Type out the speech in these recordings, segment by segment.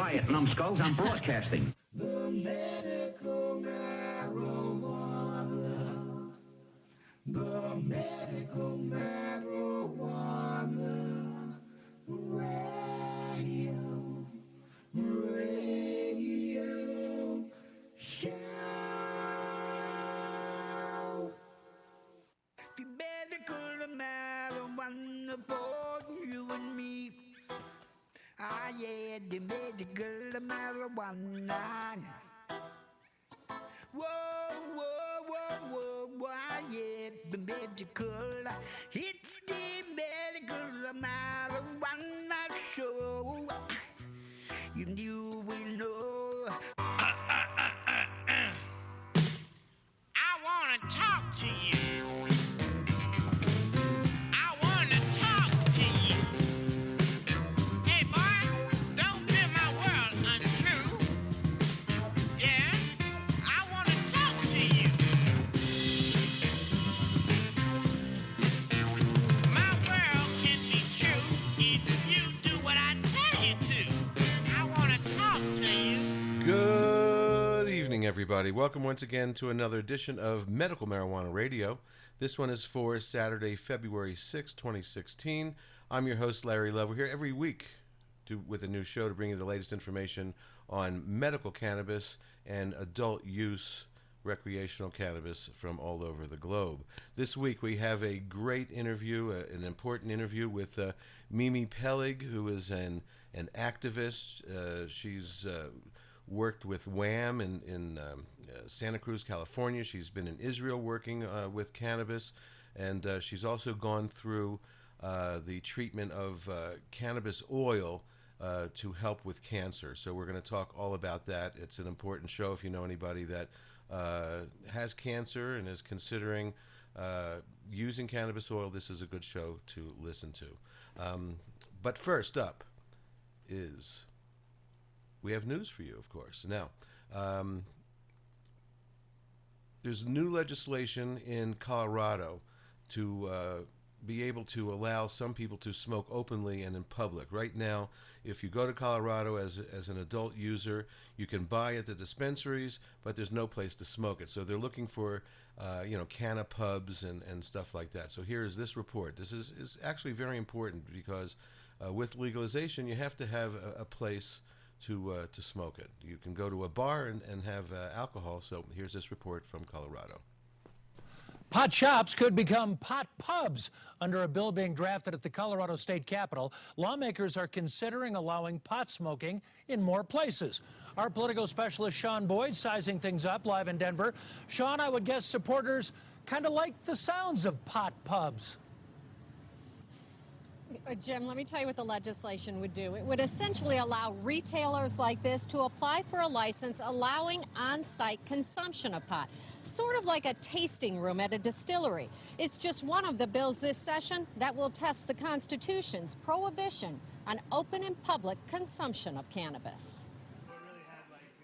Quiet, numbskulls, I'm broadcasting. The medical marijuana. The medical marijuana. Radio show. The medical marijuana for you and me. Ah, yeah, the medical marijuana. Whoa, whoa, whoa, whoa, whoa, yeah, the medical. It's the medical marijuana show. You will know. I want to talk to you. I want to talk to you. Hey, boy, don't feel my world untrue. Yeah, I want to talk to you. My world can be true if you do what I tell you to. I want to talk to you. Good evening, everybody. Welcome once again to another edition of Medical Marijuana Radio. This one is for Saturday, February 6, 2016. I'm your host, Larry Love. We're here every week with a new show to bring you the latest information on medical cannabis and adult use recreational cannabis from all over the globe. This week we have a great interview, an important interview with Mimi Peleg, who is an activist. She's worked with WHAM in Santa Cruz, California. She's been in Israel working with cannabis, and she's also gone through the treatment of cannabis oil to help with cancer. So we're going to talk all about that. It's an important show. If you know anybody that has cancer and is considering using cannabis oil, this is a good show to listen to. But first up is... we have news for you, of course. Now, there's new legislation in Colorado to be able to allow some people to smoke openly and in public. Right now, if you go to Colorado as an adult user, you can buy at the dispensaries, but there's no place to smoke it. So they're looking for, canna pubs and stuff like that. So here is this report. This is actually very important because with legalization, you have to have a place to smoke it. You can go to a bar and have alcohol. So here's this report from Colorado. Pot shops could become pot pubs. Under a bill being drafted at the Colorado State Capitol, lawmakers are considering allowing pot smoking in more places. Our political specialist Sean Boyd sizing things up live in Denver. Sean, I would guess supporters kind of like the sounds of pot pubs. Jim, let me tell you what the legislation would do. It would essentially allow retailers like this to apply for a license allowing on-site consumption of pot, sort of like a tasting room at a distillery. It's just one of the bills this session that will test the Constitution's prohibition on open and public consumption of cannabis.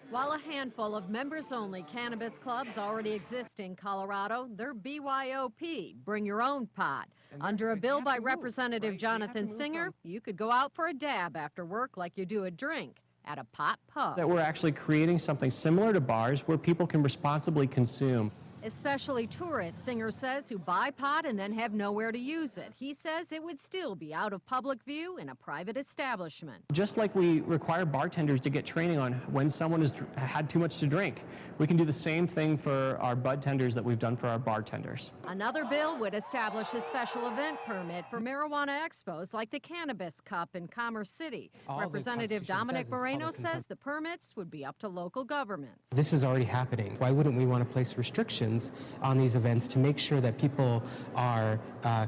While a handful of members-only cannabis clubs already exist in Colorado, they're BYOP, Bring Your Own Pot. Under a bill by Representative Jonathan Singer, you could go out for a dab after work like you do a drink at a pot pub. That we're actually creating something similar to bars where people can responsibly consume. Especially tourists, Singer says, who buy pot and then have nowhere to use it. He says it would still be out of public view in a private establishment. Just like we require bartenders to get training on when someone has had too much to drink, we can do the same thing for our bud tenders that we've done for our bartenders. Another bill would establish a special event permit for marijuana expos like the Cannabis Cup in Commerce City. Representative Dominic Moreno says the permits would be up to local governments. This is already happening. Why wouldn't we want to place restrictions on these events to make sure that people are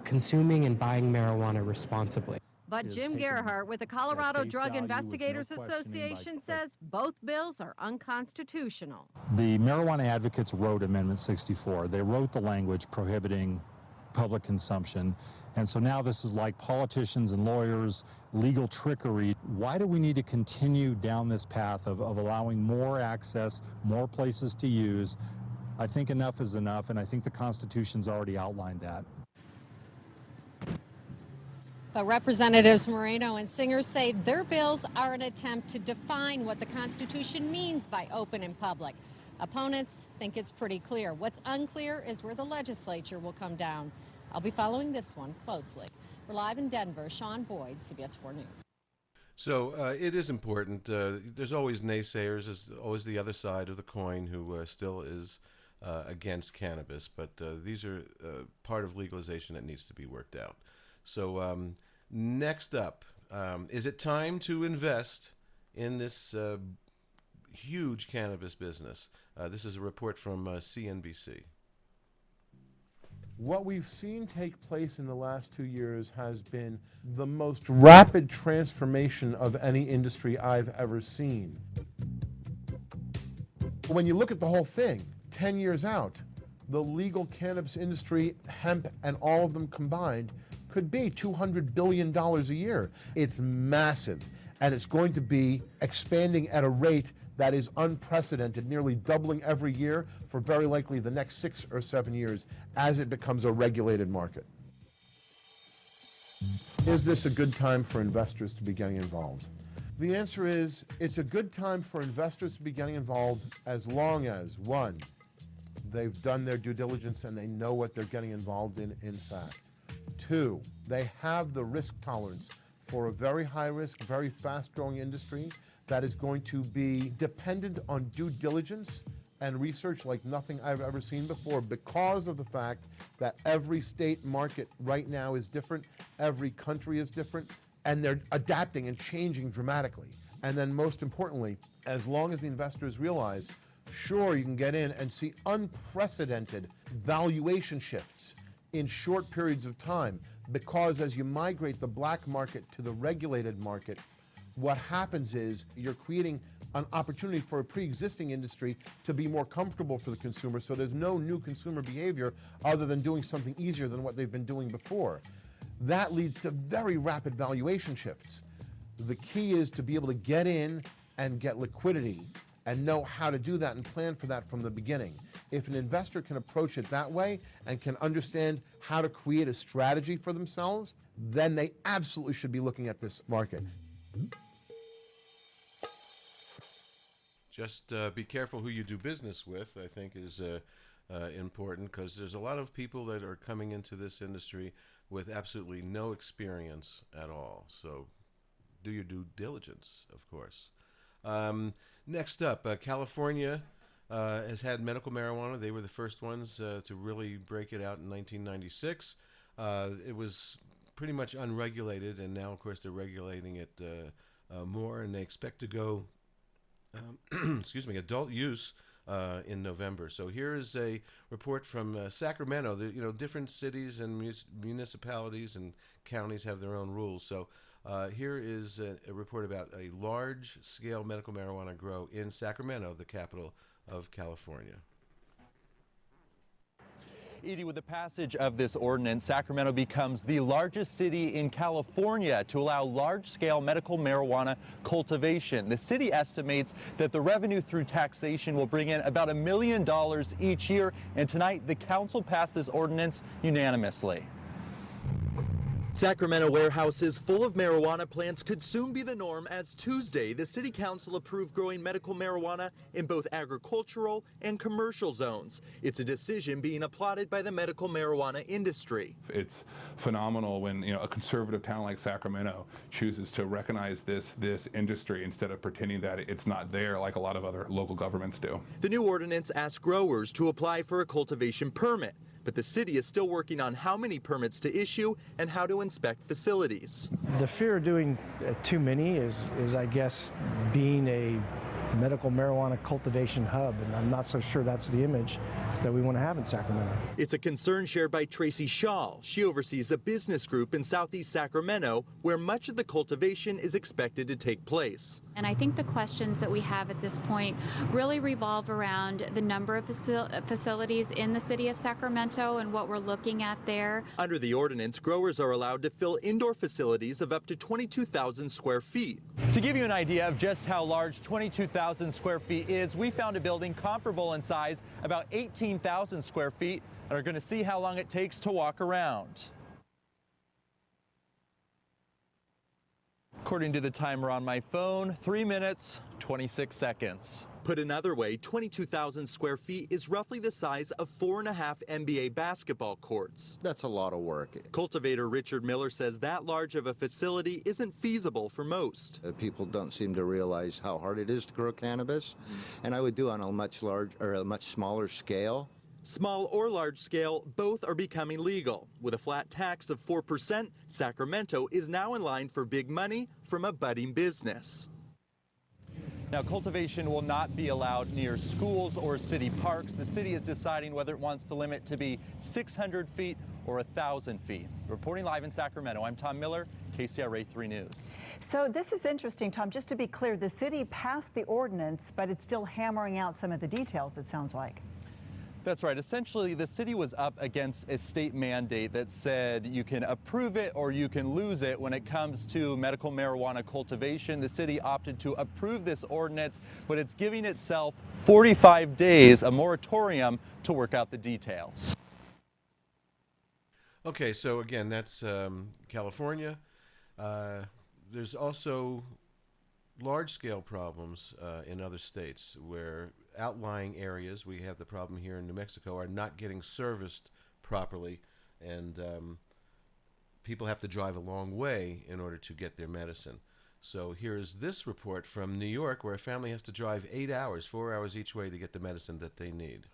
consuming and buying marijuana responsibly? But Jim Gerhardt with the Colorado Drug Investigators Association says both bills are unconstitutional. The marijuana advocates wrote Amendment 64. They wrote the language prohibiting public consumption. And so now this is like politicians and lawyers, legal trickery. Why do we need to continue down this path of allowing more access, more places to use? I think enough is enough, and I think the Constitution's already outlined that. But Representatives Moreno and Singer say their bills are an attempt to define what the Constitution means by open and public. Opponents think it's pretty clear. What's unclear is where the legislature will come down. I'll be following this one closely. We're live in Denver. Sean Boyd, CBS 4 News. So it is important. There's always naysayers. There's always the other side of the coin who still is against cannabis. But these are part of legalization that needs to be worked out. So next up, is it time to invest in this huge cannabis business? This is a report from CNBC. What we've seen take place in the last 2 years has been the most rapid transformation of any industry I've ever seen. When you look at the whole thing, 10 years out, the legal cannabis industry, hemp, and all of them combined could be $200 billion a year. It's massive, and it's going to be expanding at a rate that is unprecedented, nearly doubling every year for very likely the next 6 or 7 years as it becomes a regulated market. Is this a good time for investors to be getting involved? The answer is, it's a good time for investors to be getting involved as long as, one, they've done their due diligence and they know what they're getting involved in fact. Two, they have the risk tolerance for a very high risk, very fast growing industry that is going to be dependent on due diligence and research like nothing I've ever seen before, because of the fact that every state market right now is different, every country is different, and they're adapting and changing dramatically. And then most importantly, as long as the investors realize, sure, you can get in and see unprecedented valuation shifts in short periods of time, because as you migrate the black market to the regulated market, what happens is you're creating an opportunity for a pre-existing industry to be more comfortable for the consumer, so there's no new consumer behavior other than doing something easier than what they've been doing before. That leads to very rapid valuation shifts. The key is to be able to get in and get liquidity and know how to do that and plan for that from the beginning. If an investor can approach it that way and can understand how to create a strategy for themselves, then they absolutely should be looking at this market. Just be careful who you do business with, I think, is important, because there's a lot of people that are coming into this industry with absolutely no experience at all. So do your due diligence, of course. Next up, California has had medical marijuana. They were the first ones to really break it out in 1996. It was pretty much unregulated, and now, of course, they're regulating it more, and they expect to go adult use in November. So here is a report from Sacramento. Different cities and municipalities and counties have their own rules. So here is a report about a large-scale medical marijuana grow in Sacramento, the capital of California. Edie, with the passage of this ordinance, Sacramento becomes the largest city in California to allow large-scale medical marijuana cultivation. The city estimates that the revenue through taxation will bring in about $1 million each year, and tonight the council passed this ordinance unanimously. Sacramento warehouses full of marijuana plants could soon be the norm, as Tuesday the city council approved growing medical marijuana in both agricultural and commercial zones. It's a decision being applauded by the medical marijuana industry. It's phenomenal when a conservative town like Sacramento chooses to recognize this industry instead of pretending that it's not there like a lot of other local governments do. The new ordinance asks growers to apply for a cultivation permit, but the city is still working on how many permits to issue and how to inspect facilities. The fear of doing too many is I guess, being a medical marijuana cultivation hub, and I'm not so sure that's the image that we want to have in Sacramento. It's a concern shared by Tracy Shaw. She oversees a business group in Southeast Sacramento where much of the cultivation is expected to take place. And I think the questions that we have at this point really revolve around the number of facilities in the city of Sacramento and what we're looking at there. Under the ordinance, growers are allowed to fill indoor facilities of up to 22,000 square feet. To give you an idea of just how large 22,000 square feet is, we found a building comparable in size, about 18,000 square feet, and are going to see how long it takes to walk around. According to the timer on my phone, 3 minutes, 26 seconds. Put another way, 22,000 square feet is roughly the size of 4.5 NBA basketball courts. That's a lot of work. Cultivator Richard Miller says that large of a facility isn't feasible for most. People don't seem to realize how hard it is to grow cannabis, and I would do on a much smaller scale. Small or large scale, both are becoming legal. With a flat tax of 4%, Sacramento is now in line for big money from a budding business. Now, cultivation will not be allowed near schools or city parks. The city is deciding whether it wants the limit to be 600 feet or 1,000 feet. Reporting live in Sacramento, I'm Tom Miller, KCRA 3 News. So this is interesting, Tom. Just to be clear, the city passed the ordinance, but it's still hammering out some of the details, it sounds like. That's right. Essentially, the city was up against a state mandate that said you can approve it or you can lose it when it comes to medical marijuana cultivation. The city opted to approve this ordinance, but it's giving itself 45 days, a moratorium, to work out the details. Okay, so again, that's California. There's also large-scale problems in other states where outlying areas, we have the problem here in New Mexico, are not getting serviced properly, and people have to drive a long way in order to get their medicine. So here's this report from New York, where a family has to drive 8 hours, 4 hours each way to get the medicine that they need.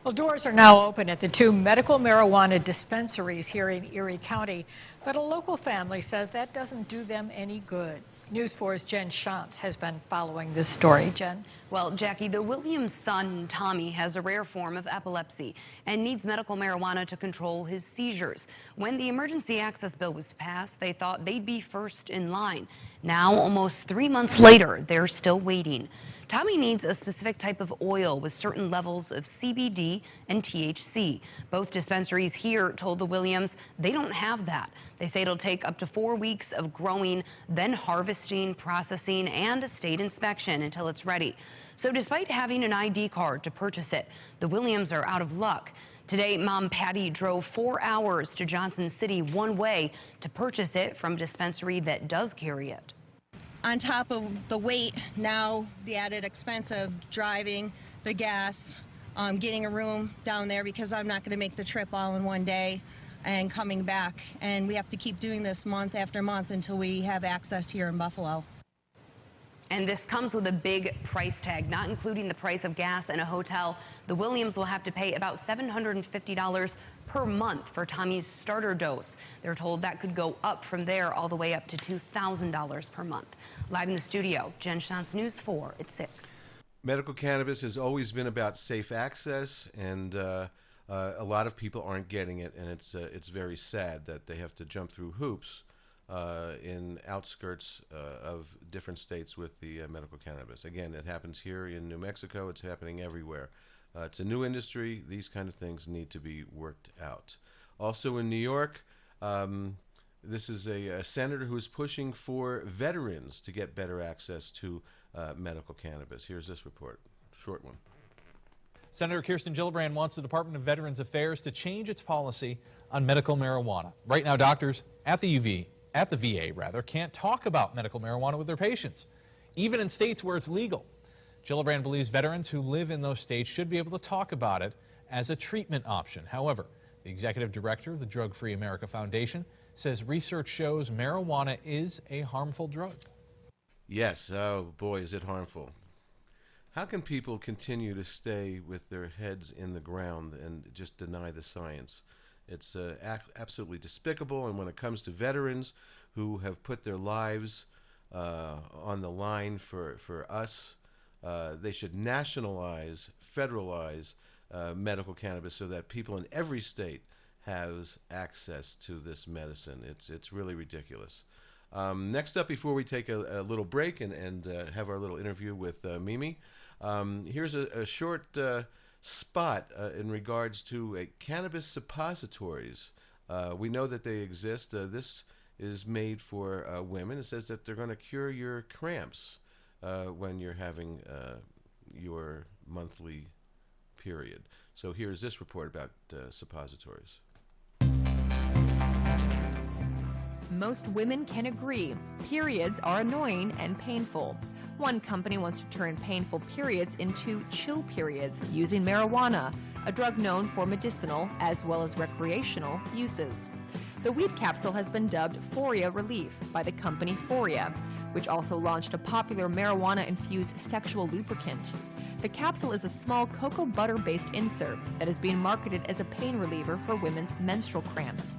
Well, doors are now open at the 2 medical marijuana dispensaries here in Erie County, but a local family says that doesn't do them any good. News 4's Jen Shantz has been following this story. Jen? Well, Jackie, the Williams' son, Tommy, has a rare form of epilepsy and needs medical marijuana to control his seizures. When the emergency access bill was passed, they thought they'd be first in line. Now, almost 3 months later, they're still waiting. Tommy needs a specific type of oil with certain levels of CBD and THC. Both dispensaries here told the Williams they don't have that. They say it'll take up to 4 weeks of growing, then harvesting, processing, and a state inspection until it's ready. So despite having an ID card to purchase it, the Williams are out of luck. Today, Mom Patty drove 4 hours to Johnson City one way to purchase it from a dispensary that does carry it. On top of the wait, now the added expense of driving, the gas, getting a room down there because I'm not going to make the trip all in one day and coming back. And we have to keep doing this month after month until we have access here in Buffalo. And this comes with a big price tag, not including the price of gas and a hotel. The Williams will have to pay about $750 per month for Tommy's starter dose. They're told that could go up from there all the way up to $2,000 per month. Live in the studio, Jen Shantz, News 4 at 6. Medical cannabis has always been about safe access, and a lot of people aren't getting it, and it's very sad that they have to jump through hoops in outskirts of different states with the medical cannabis. Again, it happens here in New Mexico. It's happening everywhere. It's a new industry. These kind of things need to be worked out. Also in New York, this is a senator who is pushing for veterans to get better access to medical cannabis. Here's this report, short one. Senator Kirsten Gillibrand wants the Department of Veterans Affairs to change its policy on medical marijuana. Right now, doctors at the VA can't talk about medical marijuana with their patients, even in states where it's legal. Gillibrand believes veterans who live in those states should be able to talk about it as a treatment option. However, the executive director of the Drug Free America Foundation says research shows marijuana is a harmful drug. Yes, oh boy, is it harmful. How can people continue to stay with their heads in the ground and just deny the science? It's absolutely despicable, and when it comes to veterans who have put their lives on the line for us, they should nationalize, federalize medical cannabis so that people in every state has access to this medicine. It's really ridiculous. Next up, before we take a little break and have our little interview with Mimi, here's a short spot in regards to cannabis suppositories. We know that they exist. This is made for women. It says that they're going to cure your cramps when you're having your monthly period. So here's this report about suppositories. Most women can agree periods are annoying and painful. One company wants to turn painful periods into chill periods using marijuana, a drug known for medicinal as well as recreational uses. The weed capsule has been dubbed Foria Relief by the company Foria, which also launched a popular marijuana-infused sexual lubricant. The capsule is a small cocoa butter-based insert that is being marketed as a pain reliever for women's menstrual cramps.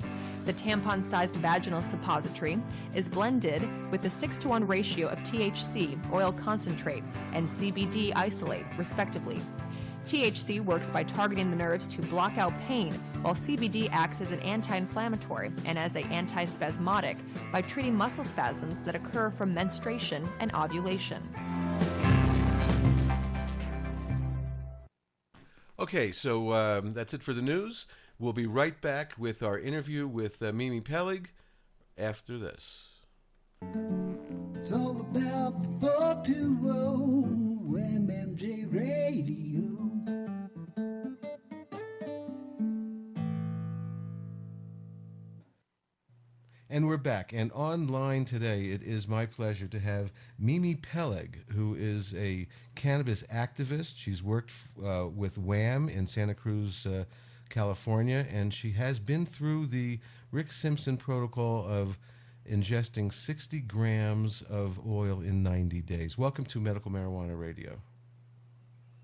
The tampon-sized vaginal suppository is blended with a 6-to-1 ratio of THC, oil concentrate, and CBD isolate, respectively. THC works by targeting the nerves to block out pain, while CBD acts as an anti-inflammatory and as an antispasmodic by treating muscle spasms that occur from menstruation and ovulation. Okay, so that's it for the news. We'll be right back with our interview with Mimi Peleg after this. It's all about the 420 MMJ Radio. And we're back. And online today, it is my pleasure to have Mimi Peleg, who is a cannabis activist. She's worked with WHAM in Santa Cruz, California, and she has been through the Rick Simpson protocol of ingesting 60 grams of oil in 90 days. Welcome to Medical Marijuana Radio.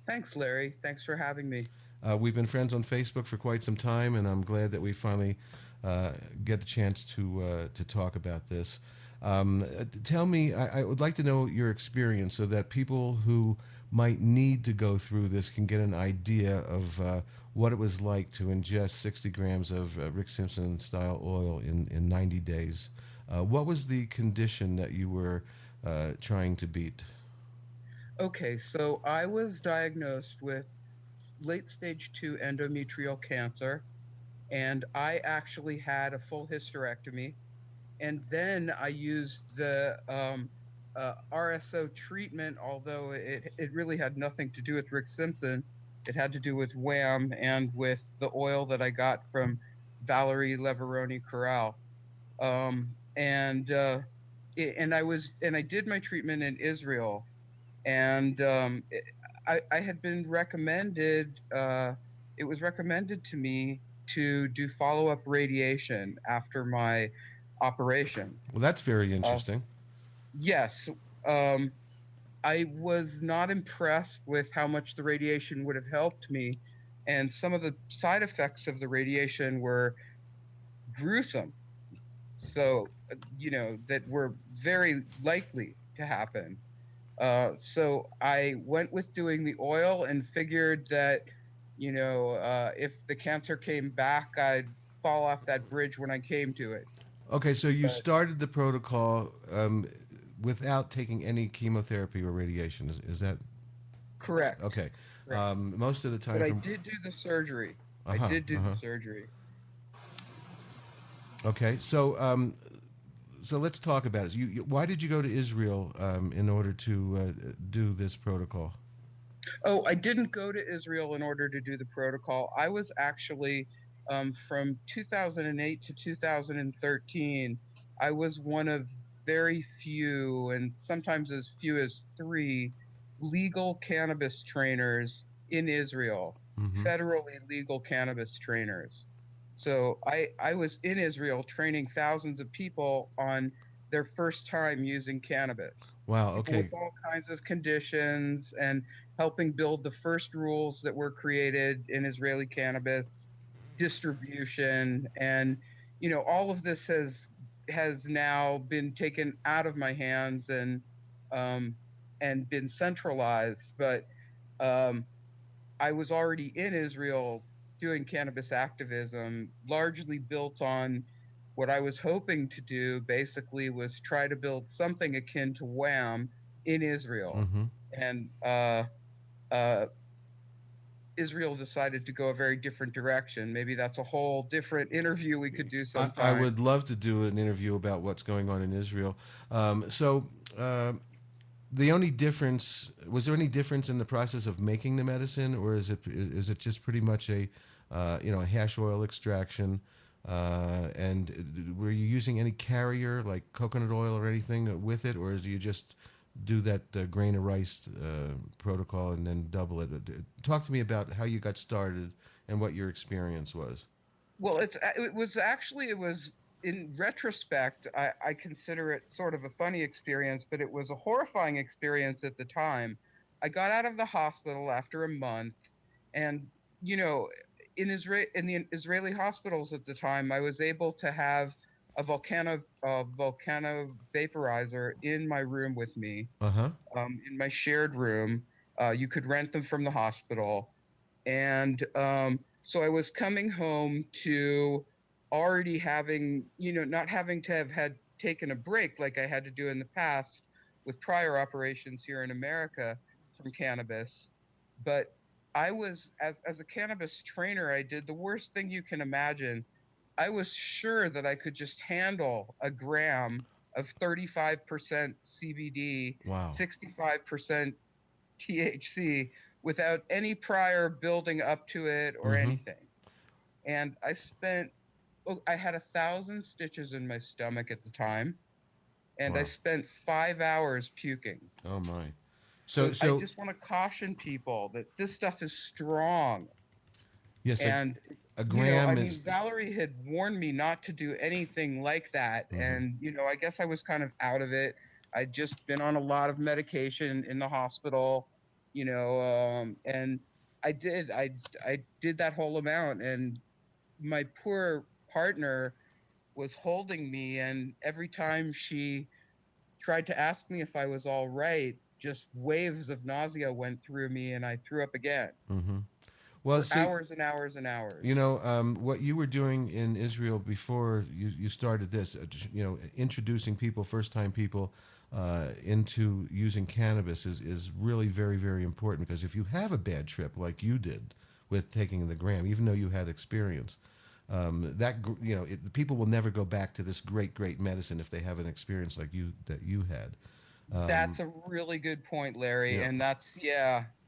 Thanks, Larry. Thanks for having me. We've been friends on Facebook for quite some time, and I'm glad that we finally get a chance to talk about this. Tell me, I would like to know your experience so that people who might need to go through this can get an idea of what it was like to ingest 60 grams of Rick Simpson-style oil in 90 days. What was the condition that you were trying to beat? Okay, so I was diagnosed with late stage 2 endometrial cancer, and I actually had a full hysterectomy, and then I used the RSO treatment, although it really had nothing to do with Rick Simpson. It had to do with WHAM and with the oil that I got from Valerie Leveroni Corral. And I did my treatment in Israel, and I had been recommended, it was recommended to me to do follow-up radiation after my operation. Well, that's very interesting. Yes. I was not impressed with how much the radiation would have helped me, and some of the side effects of the radiation were gruesome. So, that were very likely to happen. So I went with doing the oil and figured that, if the cancer came back, I'd fall off that bridge when I came to it. Okay, so you started the protocol without taking any chemotherapy or radiation. Is that correct? Okay. Correct. Most of the time, but I did do the surgery. I did do the surgery. Okay, so so let's talk about it. Why did you go to Israel in order to do this protocol? Oh, I didn't go to Israel in order to do the protocol. I was actually from 2008 to 2013. I was one of very few, and sometimes as few as 3 legal cannabis trainers in Israel, federally legal cannabis trainers. So I was in Israel training thousands of people on their first time using cannabis. Wow, okay. With all kinds of conditions, and helping build the first rules that were created in Israeli cannabis distribution. And, all of this has now been taken out of my hands and been centralized. But I was already in Israel doing cannabis activism, largely built on what I was hoping to do, basically, was try to build something akin to WHAM in Israel. And Israel decided to go a very different direction. Maybe that's a whole different interview we could do sometime. I would love to do an interview about what's going on in Israel. The only difference, was there any difference in the process of making the medicine, or is it just pretty much a hash oil extraction And were you using any carrier like coconut oil or anything with it, or do you just do that grain of rice protocol and then double it? Talk to me about how you got started and what your experience was. Well, it was in retrospect, I consider it sort of a funny experience, but it was a horrifying experience at the time. I got out of the hospital after a month, and you know, in the Israeli hospitals at the time, I was able to have a volcano vaporizer in my room with me, Uh-huh. in my shared room. You could rent them from the hospital, and so I was coming home to already having, not having to have had taken a break like I had to do in the past with prior operations here in America from cannabis. But I was, as a cannabis trainer, I did the worst thing you can imagine. I was sure that I could just handle a gram of 35% CBD, Wow. 65% THC without any prior building up to it or Mm-hmm. anything. And I had 1,000 stitches in my stomach at the time, and I Wow. spent 5 hours puking. Oh my. So I So just want to caution people that this stuff is strong. yes, And, a gram is. Valerie had warned me not to do anything like that. Mhm. And, I guess I was kind of out of it. I'd just been on a lot of medication in the hospital, and I did that whole amount. And my poor partner was holding me. And every time she tried to ask me if I was all right, just waves of nausea went through me and I threw up again Mm-hmm. Well, for see, hours and hours and hours. what you were doing in Israel before you started this, introducing people, first-time people, into using cannabis is really very, very important, because if you have a bad trip like you did with taking the gram, even though you had experience, the people will never go back to this great, great medicine if they have an experience like you had. That's a really good point, Larry. Yeah. And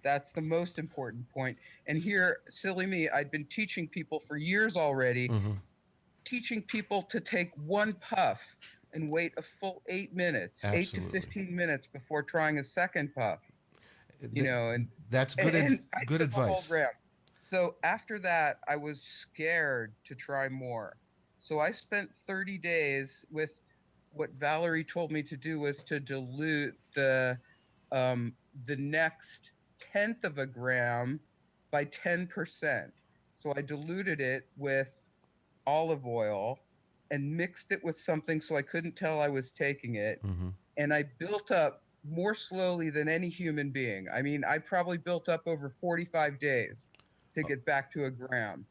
that's the most important point. And here, silly me, I'd been teaching people for years already, Mm-hmm. teaching people to take one puff and wait a full 8 minutes, 8 to Absolutely. 15 minutes before trying a second puff. And That's good. and I Good took a whole advice. gram. So after that, I was scared to try more. So I spent 30 days with what Valerie told me to do was to dilute um, the next tenth of a gram by 10%. So I diluted it with olive oil and mixed it with something so I couldn't tell I was taking it. Mm-hmm. And I built up more slowly than any human being. I mean, I probably built up over 45 days to get back to a gram.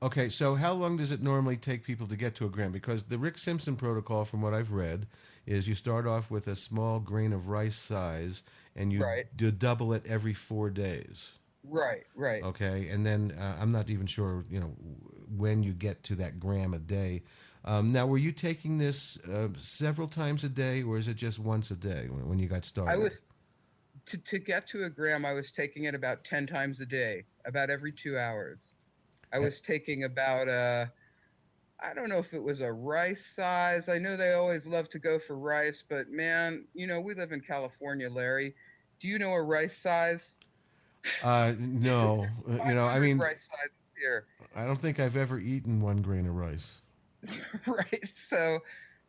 Okay, so how long does it normally take people to get to a gram? Because the Rick Simpson protocol, from what I've read, is you start off with a small grain of rice size, and you Right. do double it every 4 days. Right. Okay, and then I'm not even sure, when you get to that gram a day. Now, were you taking this several times a day, or is it just once a day when you got started? I was to get to a gram, I was taking it about 10 times a day, about every 2 hours. I was taking about I don't know if it was a rice size. I know they always love to go for rice, but man, we live in California, Larry. Do you know a rice size? No, I 500 mean, rice sizes here. I don't think I've ever eaten 1 grain of rice. Right. So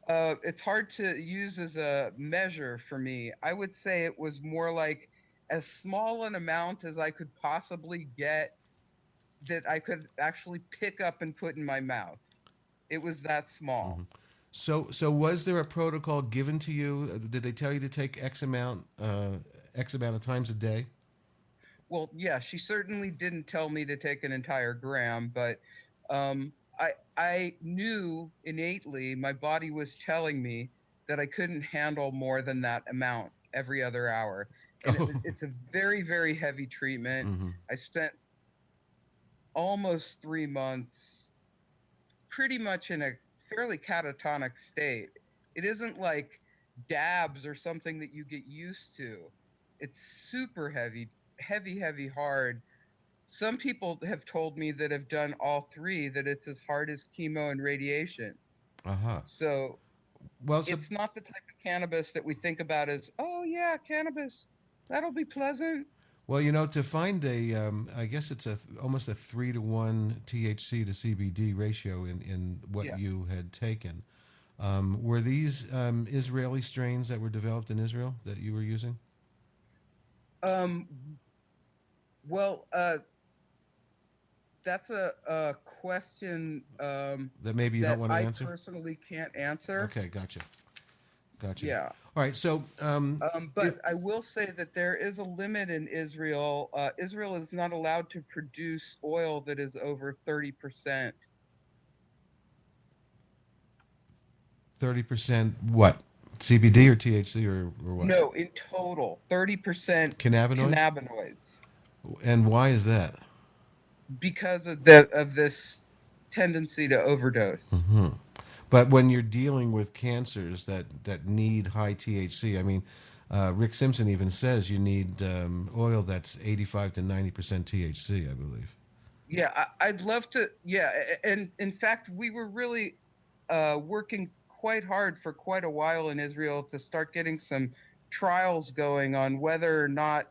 it's hard to use as a measure for me. I would say it was more like as small an amount as I could possibly get that I could actually pick up and put in my mouth. It was that small. Mhm. So was there a protocol given to you? Did they tell you to take X amount of times a day? Well, yeah, she certainly didn't tell me to take an entire gram, but I knew innately my body was telling me that I couldn't handle more than that amount every other hour. And it's a very, very heavy treatment. Mm-hmm. I spent almost 3 months pretty much in a fairly catatonic state. It isn't like dabs or something that you get used to. It's super heavy, heavy, heavy, hard, some people have told me that have done all three that it's as hard as chemo and radiation. Uh-huh. So Well, so it's not the type of cannabis that we think about as, oh yeah, cannabis, that'll be pleasant. Well, you know, to find I guess it's almost a 3-to-1 THC to CBD ratio in what Yeah. you had taken. Were these Israeli strains that were developed in Israel that you were using? Well, that's a question That maybe you that don't want to I answer? personally can't answer. Okay, gotcha. Gotcha. Yeah. All right, so But I will say that there is a limit in Israel. Israel is not allowed to produce oil that is over 30%. 30% what? CBD or THC or what? No, in total, 30% Cannabinoids? cannabinoids And why is that? because of this tendency to overdose. Hmm. But when you're dealing with cancers that need high THC, I mean, Rick Simpson even says you need oil that's 85 to 90% THC, I believe. Yeah, I'd love to. Yeah, and in fact, we were really working quite hard for quite a while in Israel to start getting some trials going on whether or not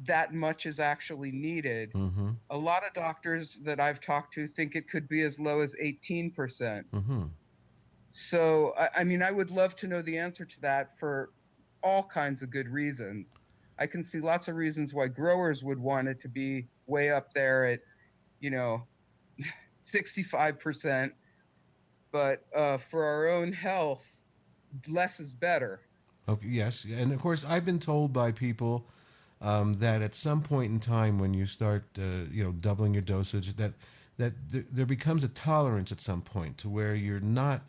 that much is actually needed. Mm-hmm. A lot of doctors that I've talked to think it could be as low as 18%. Mm-hmm. So, I mean, I would love to know the answer to that for all kinds of good reasons. I can see lots of reasons why growers would want it to be way up there at, 65%. But for our own health, less is better. Okay, yes, and of course, I've been told by people that at some point in time, when you start, doubling your dosage, that there becomes a tolerance at some point to where you're not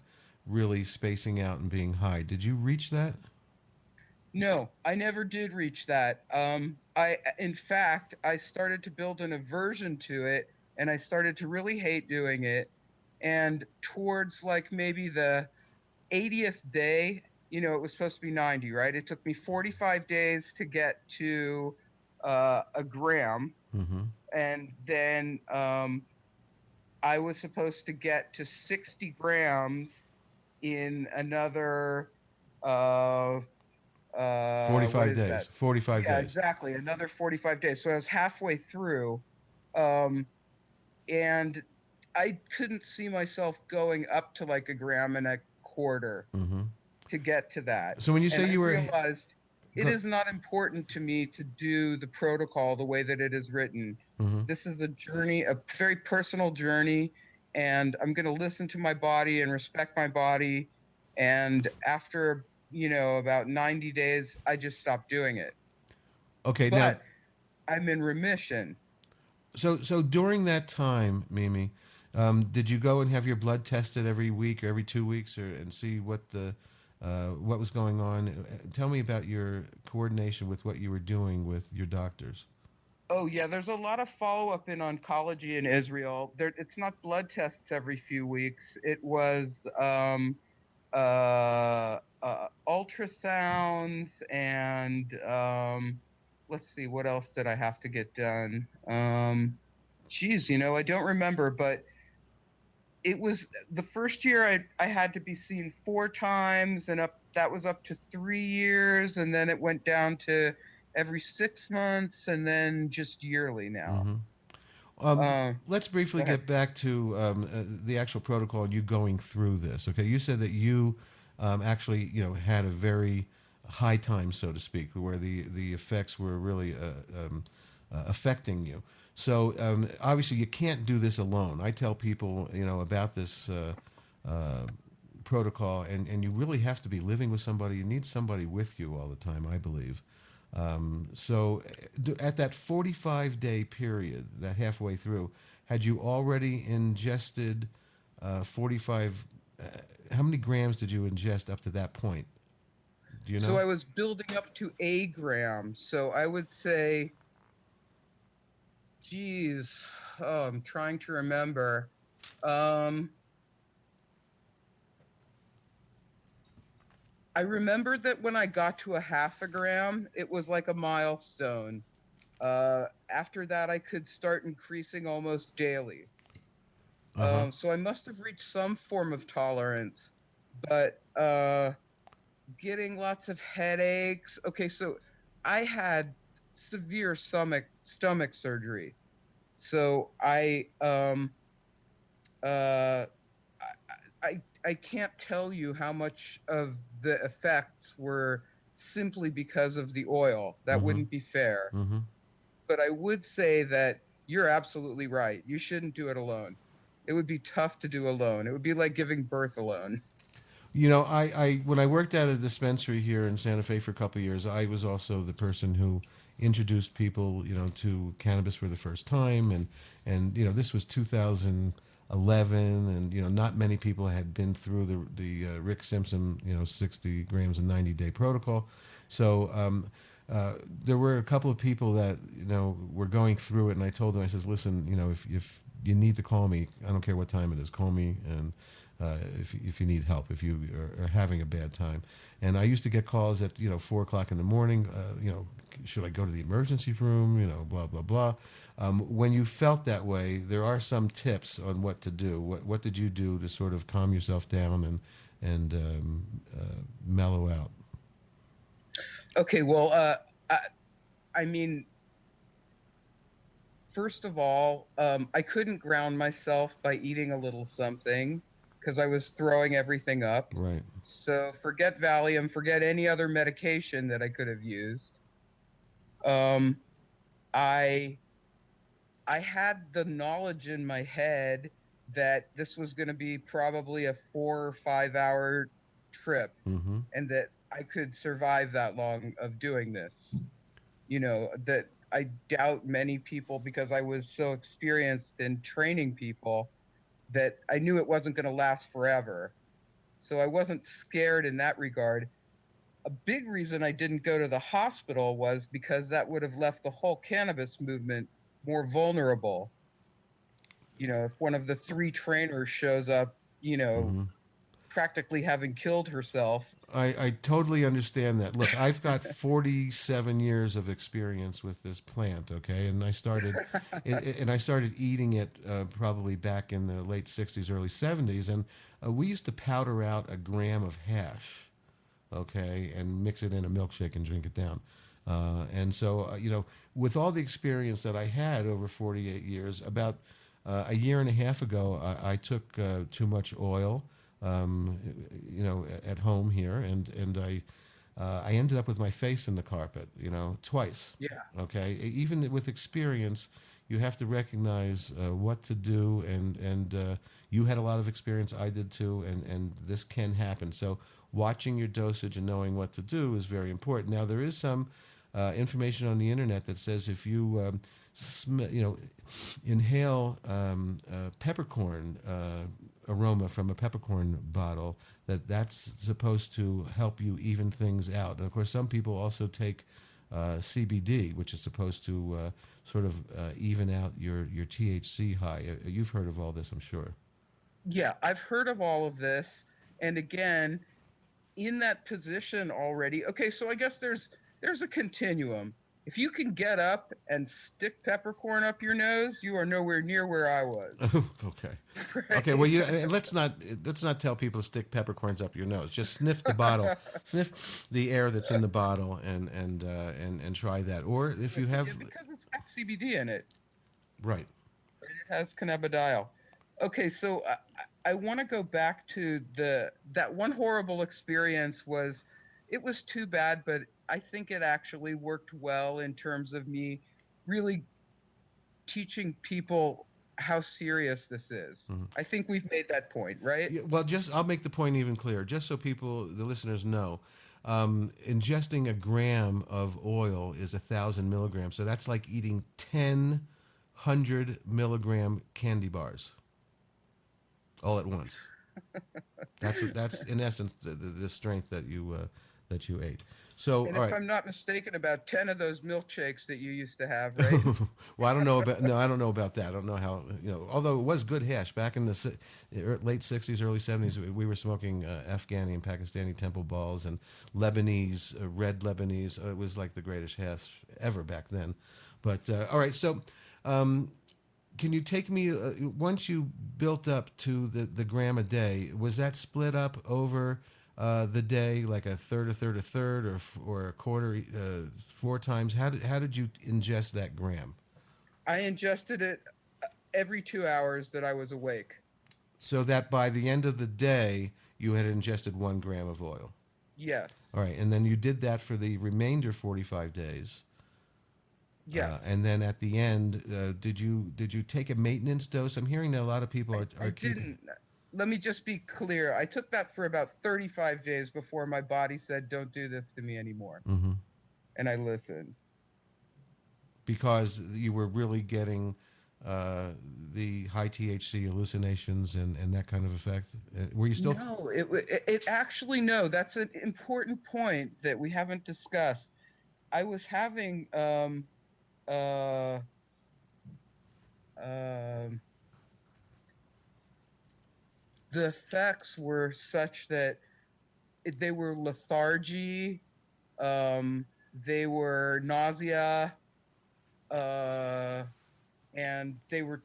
really spacing out and being high. Did you reach that? No, I never did reach that. In fact, I started to build an aversion to it, and I started to really hate doing it. And towards like maybe the 80th day, it was supposed to be 90, right? It took me 45 days to get to a gram, Mm-hmm. and then I was supposed to get to 60 grams in another. 45 What is days. that? 45 Yeah, days. exactly. Another 45 days. So I was halfway through, um, and I couldn't see myself going up to like a gram and a quarter Mm-hmm. to get to that. So when you say And I you were, realized it Go- is not important to me to do the protocol the way that it is written. Mm-hmm. This is a journey, a very personal journey, and I'm going to listen to my body and respect my body. And after, about 90 days, I just stopped doing it. Okay, now, But I'm in remission. so during that time, Mimi, did you go and have your blood tested every week or every 2 weeks, and see what was going on? Tell me about your coordination with what you were doing with your doctors. Oh yeah, there's a lot of follow-up in oncology in Israel. It's not blood tests every few weeks. It was ultrasounds and let's see, what else did I have to get done? I don't remember, but it was the first year I had to be seen 4 times, and that was up to 3 years, and then it went down to every 6 months, and then just yearly now. Let's briefly Go ahead. get back to the actual protocol and you going through this. Okay, you said that you actually, had a very high time, so to speak, where the effects were really affecting you. So obviously, you can't do this alone. I tell people, about this protocol, and you really have to be living with somebody. You need somebody with you all the time, I believe. So at that 45-day period, that halfway through, had you already ingested 45? How many grams did you ingest up to that point? Do you know? So I was building up to a gram. So I would say, geez, I'm trying to remember. I remember that when I got to a half a gram, it was like a milestone. After that, I could start increasing almost daily. So I must have reached some form of tolerance, but getting lots of headaches. Okay, so I had severe stomach surgery. So uh, I can't tell you how much of the effects were simply because of the oil. That wouldn't be fair. Mm-hmm. But I would say that you're absolutely right. You shouldn't do it alone. It would be tough to do alone. It would be like giving birth alone. You know, I when I worked at a dispensary here in Santa Fe for a couple of years, I was also the person who introduced people, you know, to cannabis for the first time, and you know, this was 2011, and you know, not many people had been through the Rick Simpson, you know, 60 grams and 90-day protocol, so. There were a couple of people that, you know, were going through it, and I told them, I says, listen, you know, if you need to call me, I don't care what time it is, call me, and if you need help, if you are having a bad time. And I used to get calls at, you know, 4 o'clock in the morning, you know, should I go to the emergency room, you know, blah, blah, blah. When you felt that way, there are some tips on what to do. What did you do to sort of calm yourself down and mellow out? Okay, well, I mean, first of all, I couldn't ground myself by eating a little something because I was throwing everything up. Right. So forget Valium, forget any other medication that I could have used. I had the knowledge in my head that this was going to be probably a 4 or 5 hour trip, Mm-hmm. and that I could survive that long of doing this. You know, that I doubt many people, because I was so experienced in training people, that I knew it wasn't going to last forever. So I wasn't scared in that regard. A big reason I didn't go to the hospital was because that would have left the whole cannabis movement more vulnerable. You know, if one of the 3 trainers shows up, you know, practically having killed herself. I totally understand that. Look, I've got 47 years of experience with this plant, okay, and I started eating it probably back in the late 60s, early 70s, and we used to powder out a gram of hash, okay, and mix it in a milkshake and drink it down. And so, you know, with all the experience that I had over 48 years, about a year and a half ago, I took too much oil. You know, at home here, and I ended up with my face in the carpet, you know, twice. Yeah. Okay. Even with experience, you have to recognize what to do, and you had a lot of experience. I did too, and this can happen. So watching your dosage and knowing what to do is very important. Now there is some information on the internet that says if you you know, inhale peppercorn aroma from a peppercorn bottle, that's supposed to help you even things out. And of course, some people also take CBD, which is supposed to sort of even out your THC high. You've heard of all this, I'm sure. Yeah, I've heard of all of this. And again, in that position already, okay, so I guess there's a continuum. If you can get up and stick peppercorn up your nose, you are nowhere near where I was. Okay. Right? Okay. Well, let's not tell people to stick peppercorns up your nose. Just sniff the bottle, sniff the air that's in the bottle, and try that. Or if you have, because it's got CBD in it. Right. It has cannabidiol. Okay, so I want to go back to that one horrible experience. It was too bad, but I think it actually worked well in terms of me really teaching people how serious this is. I think we've made that point, right? Yeah, well, I'll make the point even clearer, just so the listeners know. Ingesting a gram of oil is 1,000 milligrams, so that's like eating 100 milligram candy bars all at once. That's in essence the strength that you ate. So, and all if right. I'm not mistaken, about 10 of those milkshakes that you used to have, right? Well, I don't know about that. I don't know how, you know, although it was good hash back in the late 60s, early 70s, we were smoking Afghani and Pakistani temple balls and Lebanese, red Lebanese. It was like the greatest hash ever back then. But all right, so can you take me once you built up to the gram a day? Was that split up over the day, like a third, or a quarter, 4 times? How did you ingest that gram? I ingested it every 2 hours that I was awake. So that by the end of the day, you had ingested 1 gram of oil. Yes. All right, and then you did that for the remainder 45 days. Yes. And then at the end, did you take a maintenance dose? I'm hearing that a lot of people are I keeping. didn't. Let me just be clear. I took that for about 35 days before my body said, "Don't do this to me anymore." Mm-hmm. And I listened. Because you were really getting the high THC hallucinations and that kind of effect. Were you still? No, it actually, no. That's an important point that we haven't discussed. I was having the effects were such that they were lethargy, they were nausea, and they were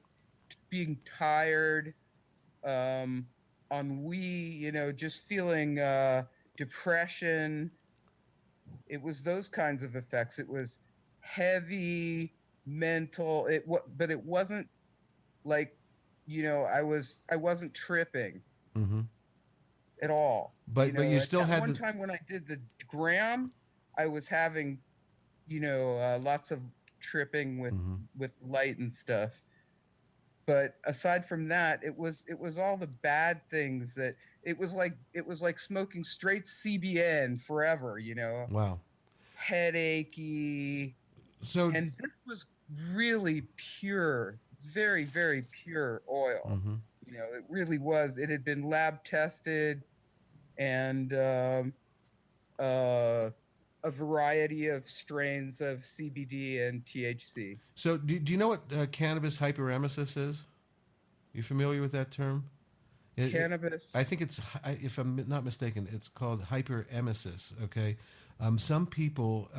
being tired, ennui, just feeling depression. It was those kinds of effects. It was heavy, mental. But it wasn't like, I wasn't tripping Mm-hmm. at all. But you still had one time when I did the gram, I was having, lots of tripping with light and stuff. But aside from that, it was all the bad things that it was like smoking straight CBN forever, Wow. Headachy. So and this was really pure, very, very pure oil. Mm-hmm. It really was. It had been lab tested, and a variety of strains of CBD and THC. So do you know what cannabis hyperemesis is? You familiar with that term? Cannabis. I think it's, if I'm not mistaken, it's called hyperemesis. Okay, some people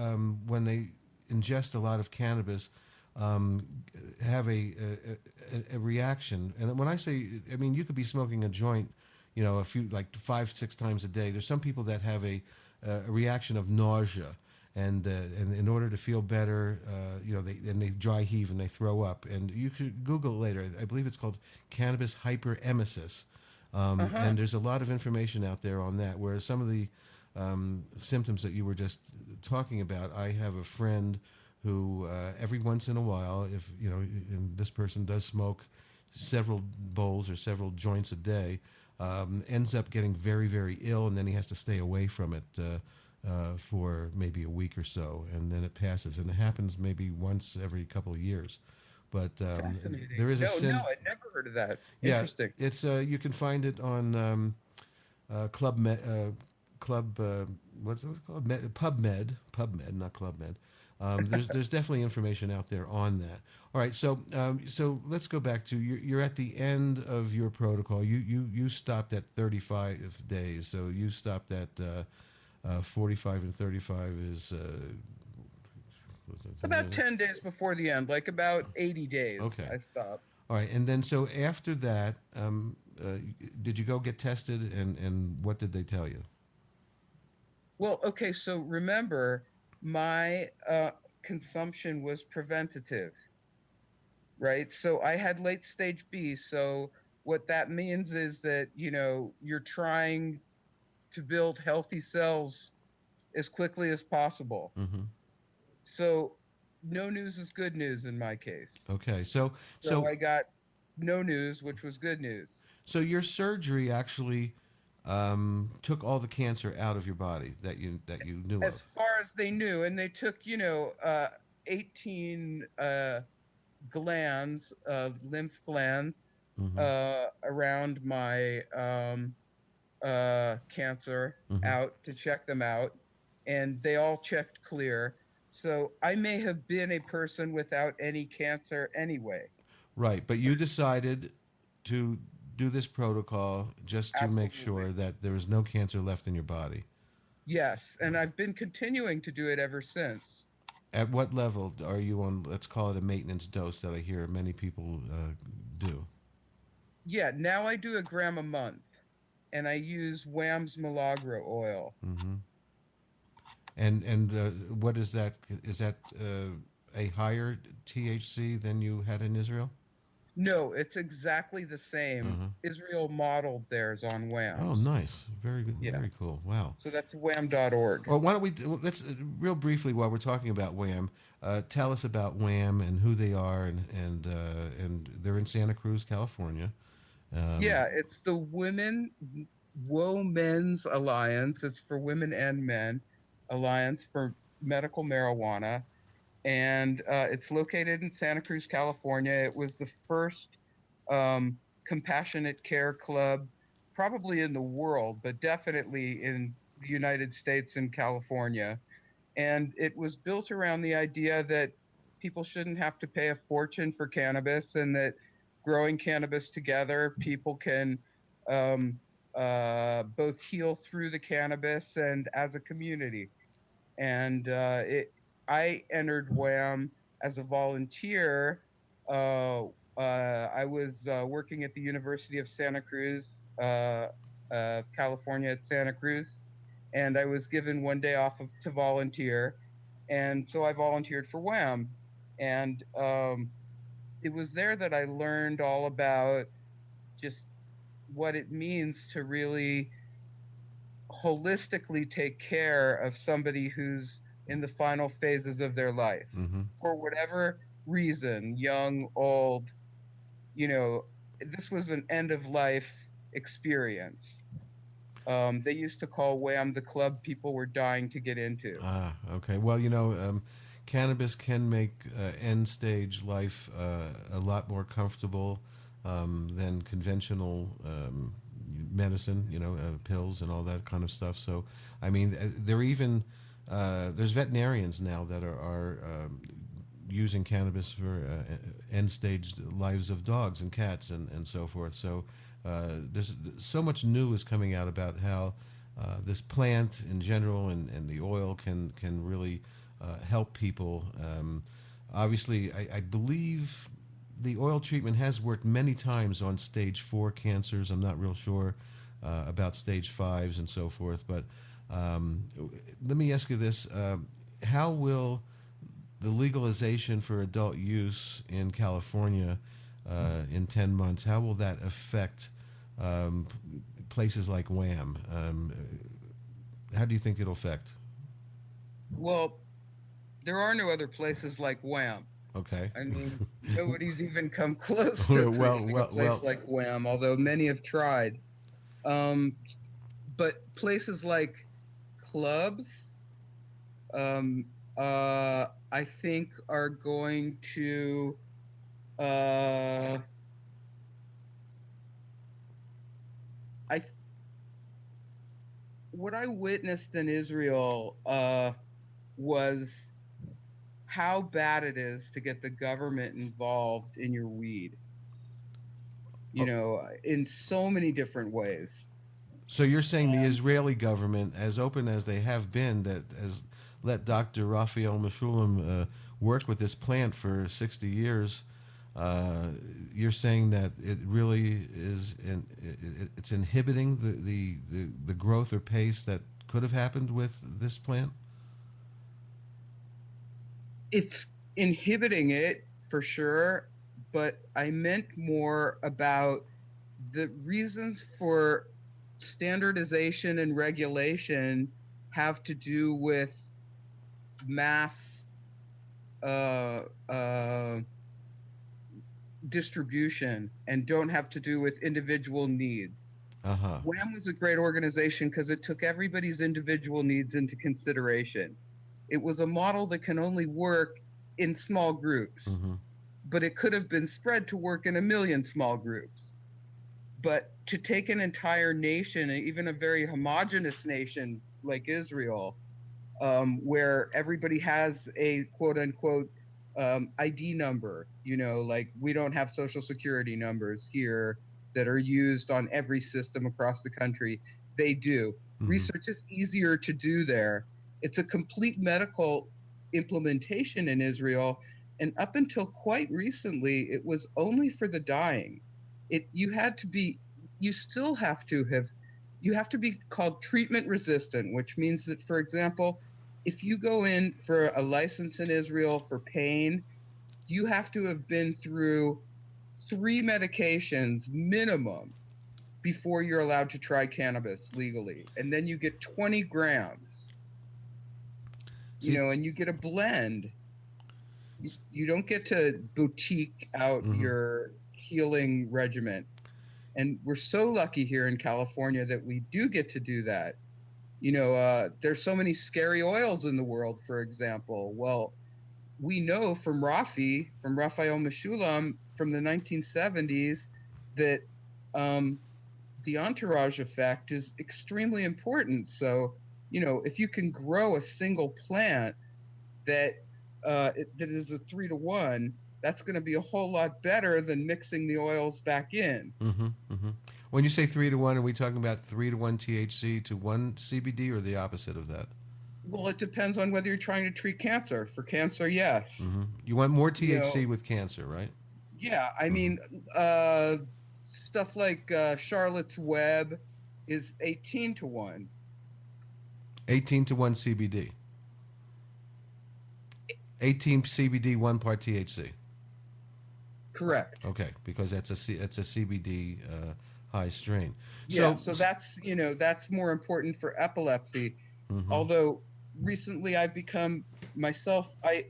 when they ingest a lot of cannabis have a reaction, and when I say, I mean you could be smoking a joint, a few, like 5-6 times a day. There's some people that have a reaction of nausea. And in order to feel better, they dry heave and they throw up. And you should Google it later. I believe it's called cannabis hyperemesis. And there's a lot of information out there on that. Whereas some of the symptoms that you were just talking about, I have a friend who every once in a while, if and this person does smoke several bowls or several joints a day, ends up getting very, very ill, and then he has to stay away from it for maybe a week or so, and then it passes. And it happens maybe once every couple of years. But Fascinating. there is a No, I'd never heard of that. Yeah, Interesting. it's you can find it on PubMed, not Club Med. There's definitely information out there on that. All right, so let's go back to you're at the end of your protocol. You stopped at 35 days, so you stopped at 45 and 35 is About 10 days before the end, like about 80 days. Okay. I stopped. All right, and then so after that, did you go get tested, and what did they tell you? Well, okay, so remember, my consumption was preventative, right? So I had late stage B. So what that means is that, you're trying to build healthy cells as quickly as possible. Mm-hmm. So no news is good news in my case. Okay, so I got no news, which was good news. So your surgery actually took all the cancer out of your body that you knew As of. far as they knew, and they took 18 glands, lymph glands, around my cancer out to check them out, and they all checked clear. So I may have been a person without any cancer anyway. Right, but you decided to do this protocol just to make sure that there was no cancer left in your body. Yes, and I've been continuing to do it ever since. At what level are you on? Let's call it a maintenance dose that I hear many people do. Yeah, now I do a gram a month, and I use Wham's Milagro oil. Mm-hmm. And what is that? Is that a higher THC than you had in Israel? No, it's exactly the same. Uh-huh. Israel modeled theirs on Oh, Wham's. nice. Very good. Yeah. Very cool. Wow. So that's wham.org. Well, why don't we let's real briefly while we're talking about Wham, tell us about Wham and who they are, and they're in Santa Cruz, California. Yeah, it's the Women's Alliance. It's for women and men alliance for medical marijuana, and it's located in Santa Cruz, California. It was the first compassionate care club, probably in the world, but definitely in the United States and California. And it was built around the idea that people shouldn't have to pay a fortune for cannabis, and that growing cannabis together, people can both heal through the cannabis and as a community. And I entered WHAM as a volunteer. I was working at the University of Santa Cruz, California at Santa Cruz, and I was given one day off to volunteer, and so I volunteered for WHAM, and it was there that I learned all about just what it means to really holistically take care of somebody who's in the final phases of their life, Mm-hmm. for whatever reason, young, old. This was an end of life experience. They used to call WHAM the club people were dying to get into. Ah, okay. Well, cannabis can make end stage life a lot more comfortable than conventional medicine, pills and all that kind of stuff. So, I mean, there's veterinarians now that are using cannabis for end stage lives of dogs and cats and so forth. So there's so much new is coming out about how this plant in general and the oil can really help people. Obviously, I believe the oil treatment has worked many times on stage 4 cancers. I'm not real sure about stage 5s and so forth. But let me ask you this. How will the legalization for adult use in California in 10 months, how will that affect places like WHAM? How do you think it'll affect? Well, there are no other places like WHAM. Okay. I mean, nobody's even come close to creating a place like WHAM, although many have tried. But places like clubs, I think are going to what I witnessed in Israel was how bad it is to get the government involved in your weed, in so many different ways. So you're saying the Israeli government, as open as they have been, that has let Dr. Raphael Meshulam work with this plant for 60 years, you're saying that it really is, it's inhibiting the growth or pace that could have happened with this plant? It's inhibiting it for sure, but I meant more about the reasons for standardization and regulation have to do with mass distribution and don't have to do with individual needs. WHAM was a great organization because it took everybody's individual needs into consideration. It was a model that can only work in small groups, but it could have been spread to work in 1 million small groups. But to take an entire nation, even a very homogenous nation like Israel, where everybody has a quote unquote ID number, like we don't have social security numbers here that are used on every system across the country. They do. Research is easier to do there. It's a complete medical implementation in Israel. And up until quite recently, it was only for the dying. You still have to be called treatment resistant, which means that, for example, if you go in for a license in Israel for pain, you have to have been through 3 medications minimum before you're allowed to try cannabis legally. And then you get 20 grams, and you get a blend. You don't get to boutique out your healing regimen. And we're so lucky here in California that we do get to do that. There's so many scary oils in the world, for example. Well, we know from Raphael Meshulam from the 1970s that the entourage effect is extremely important. So, if you can grow a single plant that is a 3-to-1, that's going to be a whole lot better than mixing the oils back in. When you say 3-to-1, are we talking about 3-to-1 THC to 1 CBD, or the opposite of that? Well, it depends on whether you're trying to treat cancer. For cancer, yes. You want more THC with cancer, right? Yeah, I mean, stuff like Charlotte's Web is 18-to-1. 18-to-1 CBD. 18 CBD, 1 part THC. Correct. Okay, because it's a CBD high strain. Yeah, so that's more important for epilepsy. Although recently I've become myself, I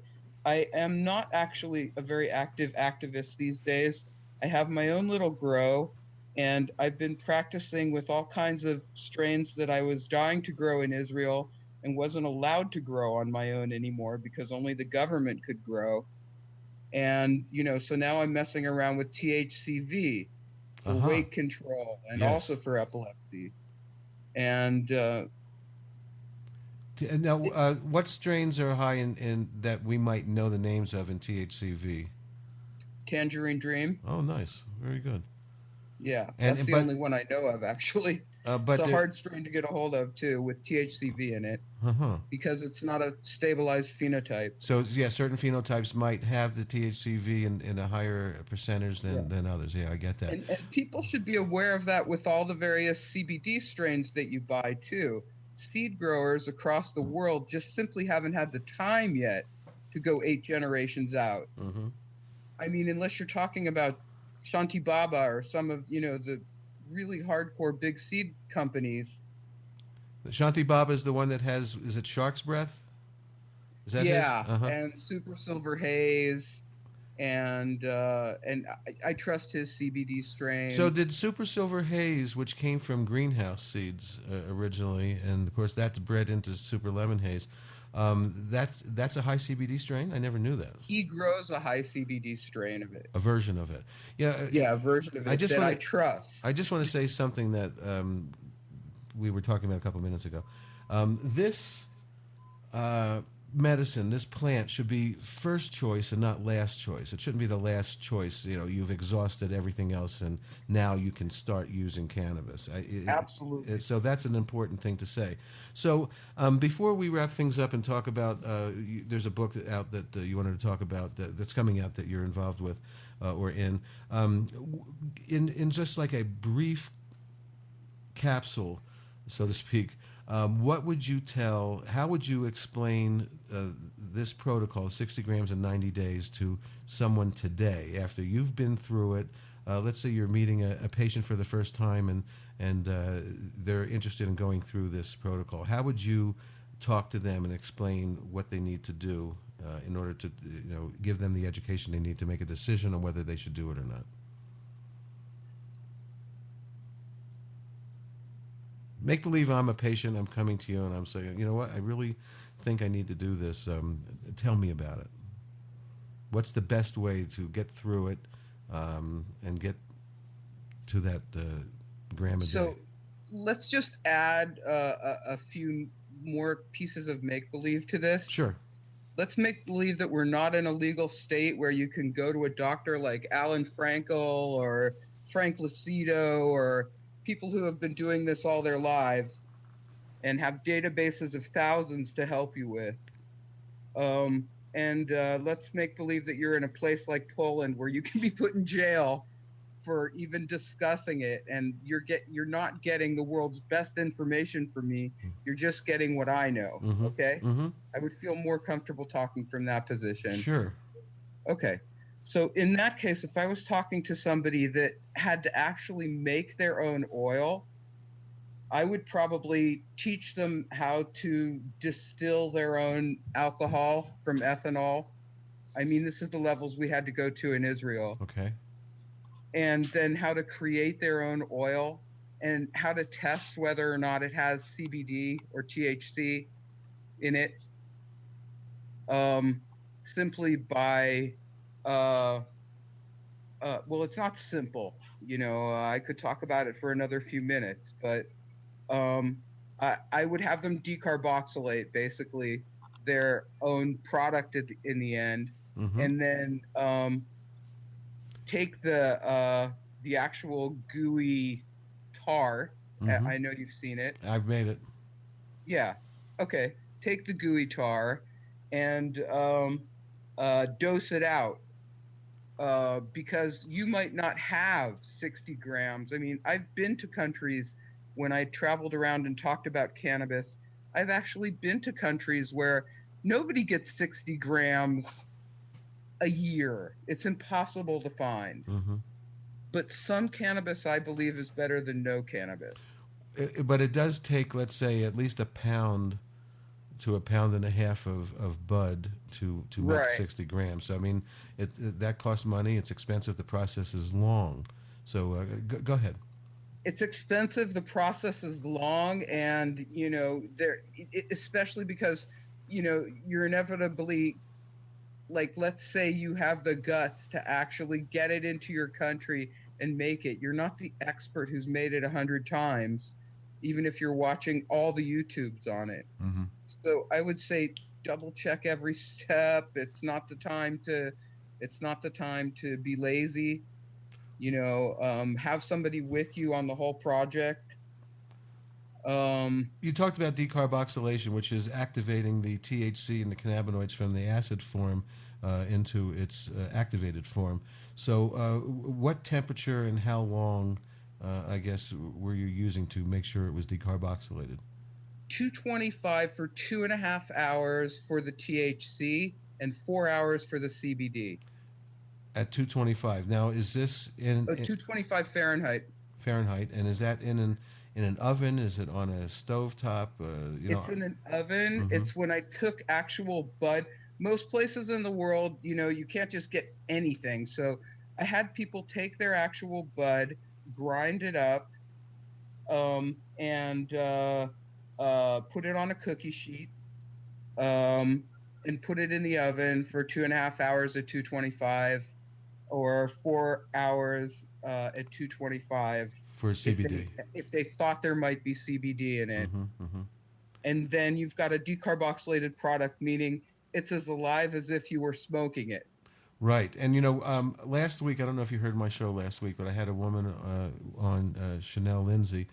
am not actually a very active activist these days. I have my own little grow, and I've been practicing with all kinds of strains that I was dying to grow in Israel and wasn't allowed to grow on my own anymore because only the government could grow. And, so now I'm messing around with THCV for weight control and also for epilepsy. And now, what strains are high in that we might know the names of in THCV? Tangerine Dream. Oh, nice. Very good. Yeah, that's the only one I know of, actually. But it's a hard strain to get a hold of, too, with THCV in it, because it's not a stabilized phenotype. So, certain phenotypes might have the THCV in a higher percentage than others. Yeah, I get that. And people should be aware of that with all the various CBD strains that you buy, too. Seed growers across the world just simply haven't had the time yet to go 8 generations out. I mean, unless you're talking about Shanti Baba or some of, the really hardcore big seed companies. Shanti Baba is the one that has, is it Shark's Breath? Is that his? And Super Silver Haze, and I trust his CBD strains. So did Super Silver Haze, which came from greenhouse seeds originally, and of course that's bred into Super Lemon Haze, that's a high CBD strain? I never knew that. He grows a high CBD strain of it. A version of it. Yeah, a version of it I trust. I just want to say something that we were talking about a couple minutes ago. This medicine, this plant, should be first choice and not last choice. It shouldn't be the last choice. You've exhausted everything else and now you can start using cannabis. Absolutely. So that's an important thing to say. So before we wrap things up and talk about, there's a book out that you wanted to talk about that's coming out that you're involved with or in just like a brief capsule, so to speak, what would you how would you explain this protocol, 60 grams in 90 days, to someone today after you've been through it? Let's say you're meeting a patient for the first time and they're interested in going through this protocol. How would you talk to them and explain what they need to do in order to give them the education they need to make a decision on whether they should do it or not? Make believe I'm a patient, I'm coming to you and I'm saying, you know what, I really think I need to do this. Tell me about it. What's the best way to get through it and get to that gram a day? So let's just add a few more pieces of make-believe to this. Sure. Let's make believe that we're not in a legal state where you can go to a doctor like Alan Frankel or Frank Lucido or people who have been doing this all their lives and have databases of thousands to help you with. And let's make believe that you're in a place like Poland where you can be put in jail for even discussing it, and you're not getting the world's best information from me. You're just getting what I know. Okay? I would feel more comfortable talking from that position. Sure. Okay. So in that case, if I was talking to somebody that had to actually make their own oil, I would probably teach them how to distill their own alcohol from ethanol. I mean, this is the levels we had to go to in Israel. Okay. And then how to create their own oil and how to test whether or not it has CBD or THC in it, simply by, well, it's not simple. I could talk about it for another few minutes, but I would have them decarboxylate basically their own product in the end, and then take the actual gooey tar. I know you've seen it. I've made it. Yeah. Okay. Take the gooey tar and dose it out. Because you might not have 60 grams. I mean, I've been to countries when I traveled around and talked about cannabis. I've actually been to countries where nobody gets 60 grams a year. It's impossible to find. But some cannabis, I believe, is better than no cannabis. But it does take, let's say, at least a pound to a pound and a half of bud to make Right. 60 grams. So, I mean, that costs money. It's expensive. The process is long. So go ahead. It's expensive. The process is long, and especially because you're inevitably, like, let's say you have the guts to actually get it into your country and make it. You're not the expert who's made it 100 times, even if you're watching all the YouTubes on it. So I would say double check every step. It's not the time to be lazy. Have somebody with you on the whole project. You talked about decarboxylation, which is activating the THC and the cannabinoids from the acid form into its activated form. So what temperature and how long, I guess, were you using to make sure it was decarboxylated? 225 for 2.5 hours for the THC and 4 hours for the CBD. At 225. Now, is this in 225 Fahrenheit? Fahrenheit, and is that in an oven? Is it on a stovetop? It's in an oven. It's when I took actual bud. Most places in the world, you can't just get anything. So I had people take their actual bud, grind it up, and put it on a cookie sheet, and put it in the oven for 2.5 hours at 225, or 4 hours at 225 for CBD. If they thought there might be CBD in it. And then you've got a decarboxylated product, meaning it's as alive as if you were smoking it. Right. And, last week, I don't know if you heard my show last week, but I had a woman on, Chanel Lindsay,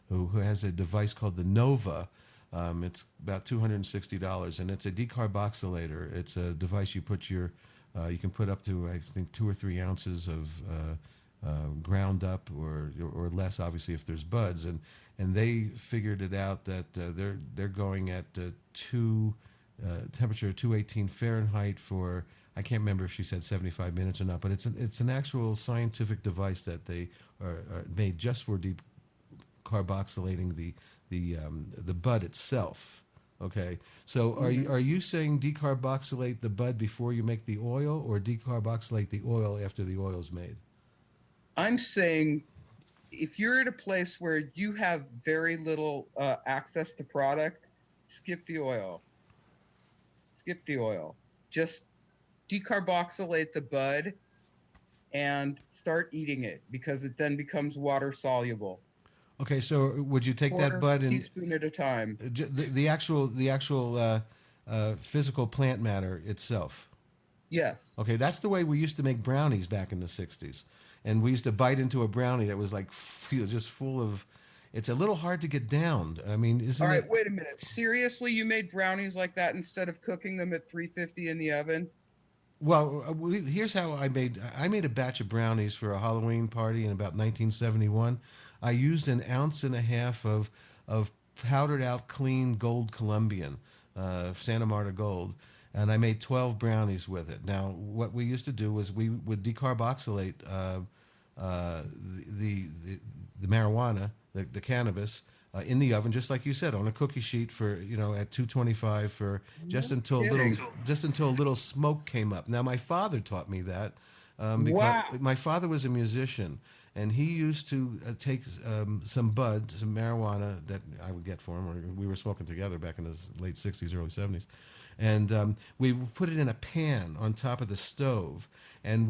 who has a device called the Nova. It's about $260, and it's a decarboxylator. It's a device you can put up to, I think, 2 or 3 ounces of ground up or less, obviously, if there's buds. And they figured it out that they're going at temperature 218 Fahrenheit for, I can't remember if she said 75 minutes or not, but it's an actual scientific device that they are made just for decarboxylating the bud itself. Okay, so are you saying decarboxylate the bud before you make the oil, or decarboxylate the oil after the oil's made? I'm saying if you're at a place where you have very little access to product, skip the oil. Skip the oil. Just decarboxylate the bud and start eating it, because it then becomes water soluble. Okay, so would you take that bud and teaspoon at a time? The actual physical plant matter itself? Yes. Okay, that's the way we used to make brownies back in the 60s. And we used to bite into a brownie that was like just full of, it's a little hard to get down. I mean, isn't All right, it? wait a minute. Seriously, you made brownies like that instead of cooking them at 350 in the oven? Well, here's how I made. I made a batch of brownies for a Halloween party in about 1971. I used an ounce and a half of powdered out clean gold Colombian, Santa Marta Gold, and I made 12 brownies with it. Now, what we used to do was we would decarboxylate the marijuana, the cannabis, in the oven, just like you said, on a cookie sheet for at 225 for just until a little smoke came up. Now my father taught me that because Wow. my father was a musician, and he used to take some bud, some marijuana that I would get for him, or we were smoking together back in the late 60s, early 70s. And we would put it in a pan on top of the stove, and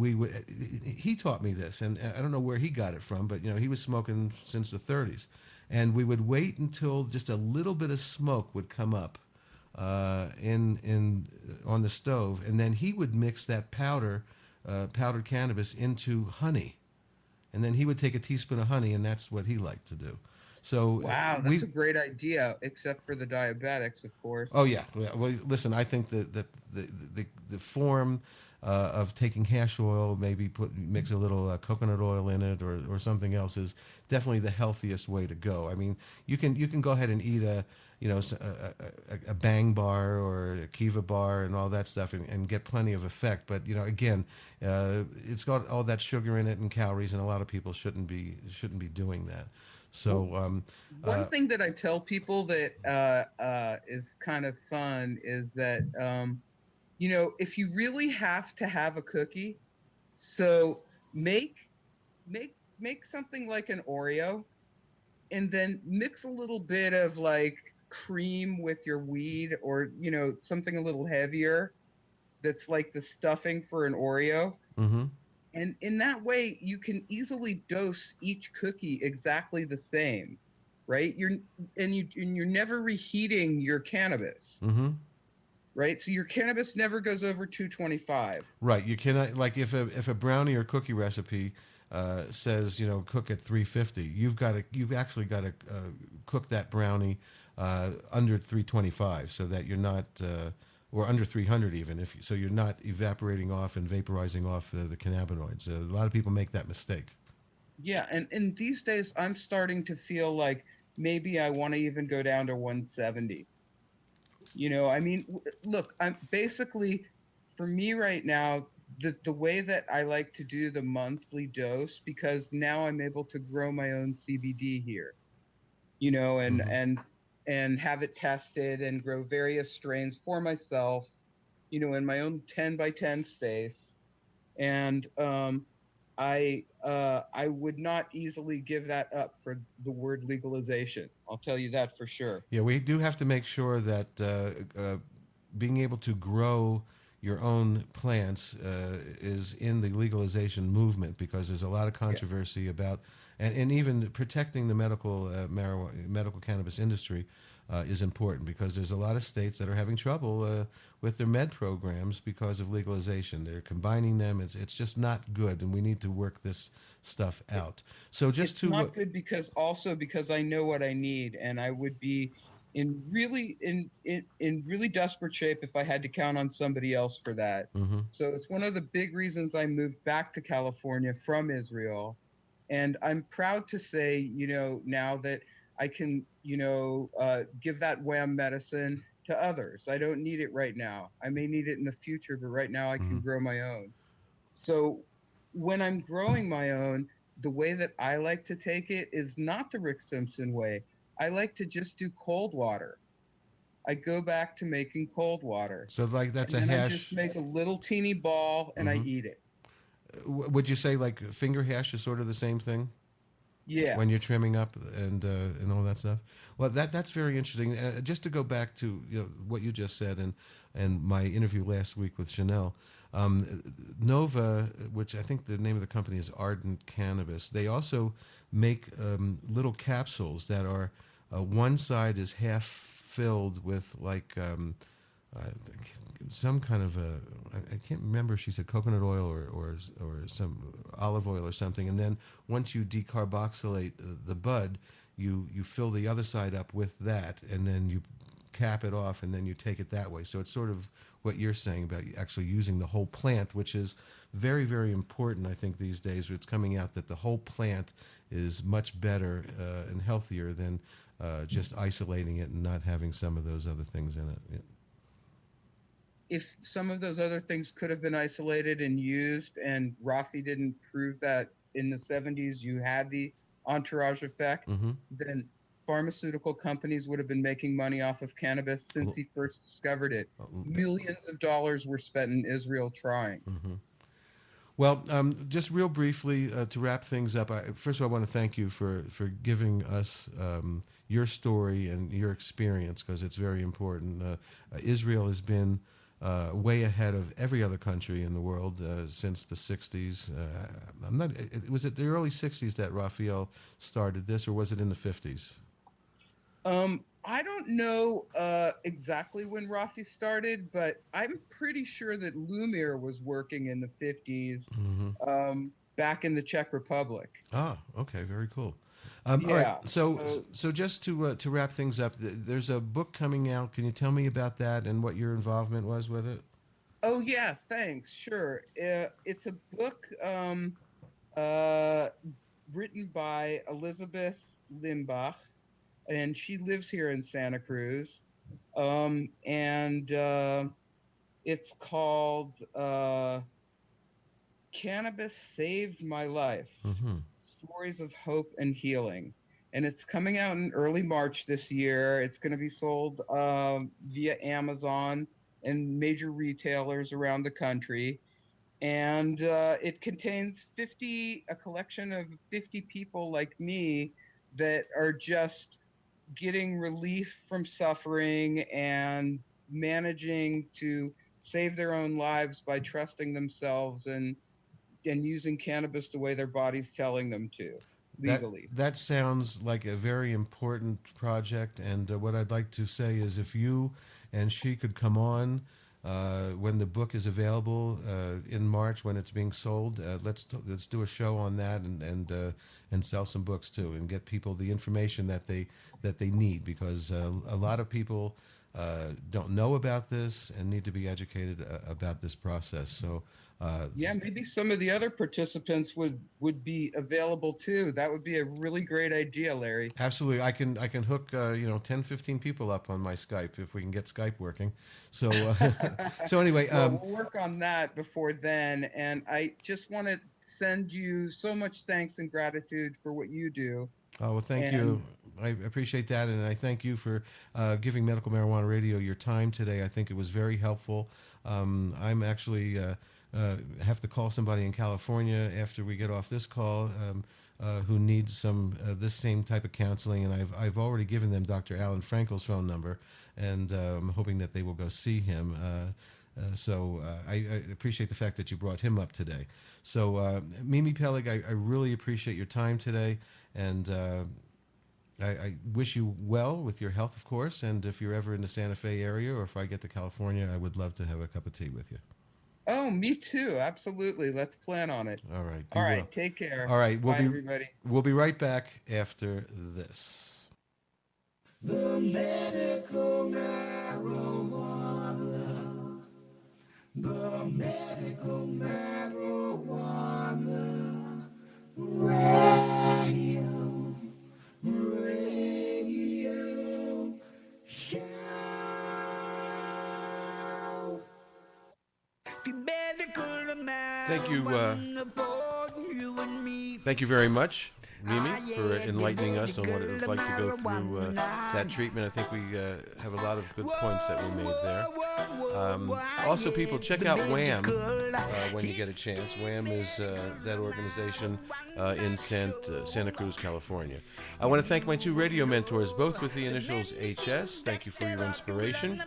he taught me this, and I don't know where he got it from, but he was smoking since the 30s. And we would wait until just a little bit of smoke would come up on the stove, and then he would mix that powdered cannabis into honey, and then he would take a teaspoon of honey, and that's what he liked to do. So Wow, that's a great idea, except for the diabetics, of course. Oh yeah. Well, listen, I think that the form of taking hash oil, maybe mix a little coconut oil in it, or something else, is definitely the healthiest way to go. I mean, you can go ahead and eat a Bang bar or a Kiva bar and all that stuff and get plenty of effect. But again, it's got all that sugar in it and calories, and a lot of people shouldn't be doing that. So one thing that I tell people that is kind of fun is that if you really have to have a cookie, so make something like an Oreo, and then mix a little bit of like cream with your weed, or something a little heavier that's like the stuffing for an Oreo. Mm-hmm. And in that way, you can easily dose each cookie exactly the same, right? You're never reheating your cannabis, Mm-hmm. right? So your cannabis never goes over 225. Right. You cannot, like, if a brownie or cookie recipe says cook at 350, you've actually got to cook that brownie under 325, so that you're not or under 300 even, so you're not evaporating off and vaporizing off the cannabinoids. A lot of people make that mistake. Yeah, and these days I'm starting to feel like maybe I want to even go down to 170. I mean, look, I'm basically, for me right now, the way that I like to do the monthly dose, because now I'm able to grow my own CBD here, and have it tested and grow various strains for myself, in my own 10 by 10 space. And I would not easily give that up for the word legalization. I'll tell you that for sure. Yeah, we do have to make sure that being able to grow your own plants is in the legalization movement, because there's a lot of controversy about, and even protecting the medical cannabis industry is important, because there's a lot of states that are having trouble with their med programs because of legalization. They're combining them. It's just not good, and we need to work this stuff out. So it's not good because I know what I need, and I would be in really desperate shape if I had to count on somebody else for that. Mm-hmm. So it's one of the big reasons I moved back to California from Israel. And I'm proud to say, now that I can, give that wham medicine to others. I don't need it right now. I may need it in the future, but right now I can grow my own. So when I'm growing my own, the way that I like to take it is not the Rick Simpson way. I like to just do cold water. I go back to making cold water. So like that's and a then hash. I just make a little teeny ball and I eat it. Would you say like finger hash is sort of the same thing? Yeah. When you're trimming up and all that stuff. Well, that's very interesting. Just to go back to what you just said and my interview last week with Chanel, Nova, which I think the name of the company is Ardent Cannabis, they also make little capsules that are one side is half filled with like some kind of I can't remember if she said coconut oil or some olive oil or something, and then once you decarboxylate the bud, you fill the other side up with that, and then you cap it off, and then you take it that way. So it's sort of what you're saying about actually using the whole plant, which is very, very important, I think, these days. It's coming out that the whole plant is much better and healthier than just isolating it and not having some of those other things in it. Yeah. If some of those other things could have been isolated and used, and Rafi didn't prove that in the 70s you had the entourage effect, then pharmaceutical companies would have been making money off of cannabis since he first discovered it. Millions of dollars were spent in Israel trying. Well, just real briefly to wrap things up, first of all, I want to thank you for giving us your story and your experience, because it's very important. Israel has been way ahead of every other country in the world since the 60s. Was it the early 60s that Raphael started this, or was it in the 50s? I don't know exactly when Rafi started, but I'm pretty sure that Lumir was working in the 50s back in the Czech Republic. Ah, okay, very cool. All right, so just to wrap things up, there's a book coming out. Can you tell me about that and what your involvement was with it? Oh, yeah, thanks. Sure. It's a book written by Elizabeth Limbach, and she lives here in Santa Cruz. It's called Cannabis Saved My Life, Stories of Hope and Healing. And it's coming out in early March this year. It's going to be sold via Amazon and major retailers around the country. And it contains a collection of 50 people like me that are just getting relief from suffering and managing to save their own lives by trusting themselves and using cannabis the way their body's telling them to, legally. That sounds like a very important project, and what I'd like to say is if you and she could come on when the book is available in March, when it's being sold, let's do a show on that and sell some books too, and get people the information that they need, because a lot of people don't know about this and need to be educated about this process. So maybe some of the other participants would be available too. That would be a really great idea, Larry. Absolutely. I can hook 10, 15 people up on my Skype if we can get Skype working. So so anyway, we'll work on that before then, and I just want to send you so much thanks and gratitude for what you do. Oh, well, thank you. I appreciate that, and I thank you for giving Medical Marijuana Radio your time today. I think it was very helpful. I'm actually have to call somebody in California after we get off this call who needs some this same type of counseling, and I've already given them Dr. Alan Frankel's phone number, and I'm hoping that they will go see him. So I appreciate the fact that you brought him up today. So Mimi Peleg, I really appreciate your time today, and I wish you well with your health, of course, and if you're ever in the Santa Fe area, or if I get to California, I would love to have a cup of tea with you. Oh, me too. Absolutely. Let's plan on it. All right. All right. Take care. All right. Bye, everybody. We'll be right back after this. The medical marijuana. The medical marijuana. Radio show. Thank you very much, Mimi, for enlightening us on what it was like to go through that treatment. I think we have a lot of good points that we made there. Also, people, check out WHAM when you get a chance. WHAM is that organization in Santa Cruz, California. I want to thank my two radio mentors, both with the initials HS. Thank you for your inspiration.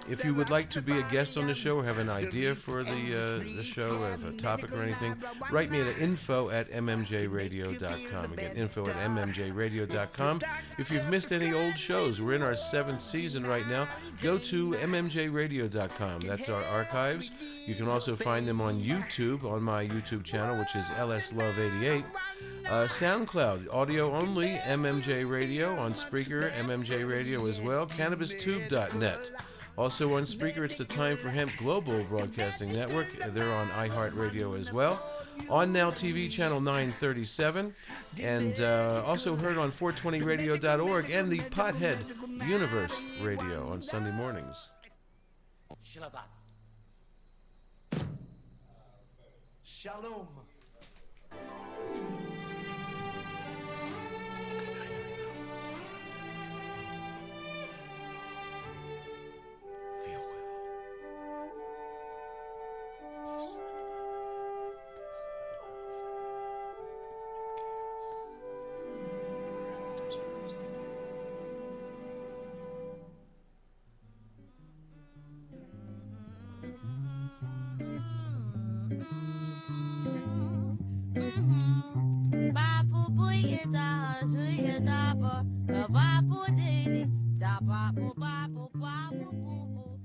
If you would like to be a guest on the show or have an idea for the show, have a topic or anything, write me at info@mmjradio.com. Again, info@mmjradio.com. If you've missed any old shows, we're in our 7th season right now. Go to mmjradio.com. That's our archives. You can also find them on YouTube, on my YouTube channel, which is LS Love 88. SoundCloud, audio only, MMJ Radio, on Spreaker, MMJ Radio as well, CannabisTube.net. Also on Spreaker, it's the Time for Hemp Global Broadcasting Network. They're on iHeartRadio as well. On Now TV, channel 937. And also heard on 420radio.org and the Pothead Universe Radio on Sunday mornings. Shalom. Bapu didi, sa bapu bapu bapu boo boo.